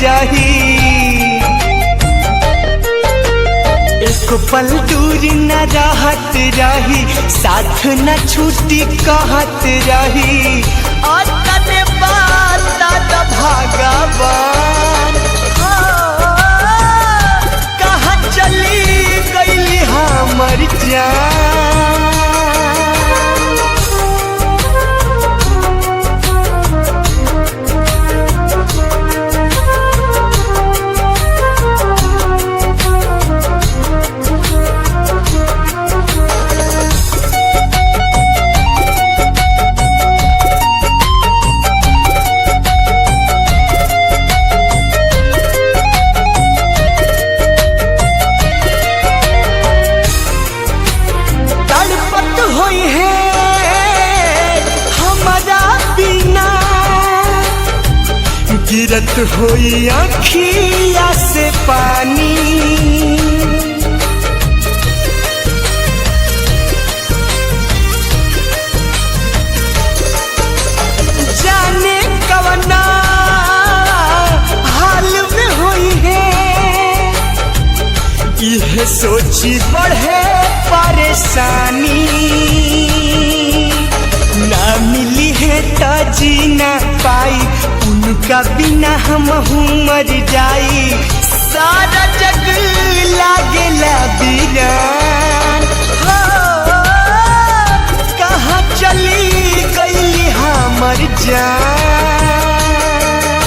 रही। एक पल दूर न रहत रही, साथ न छूटी कहत रही। और तने बात भगवान कहाँ चली गई हमर जान। गिरत होई आँखिया से पानी, जाने कवना हाल में होई है। यह सोची बढ़े परेशानी, ना मिली है तो जी ना पाई, उनका बिना हम मर जाई। सारा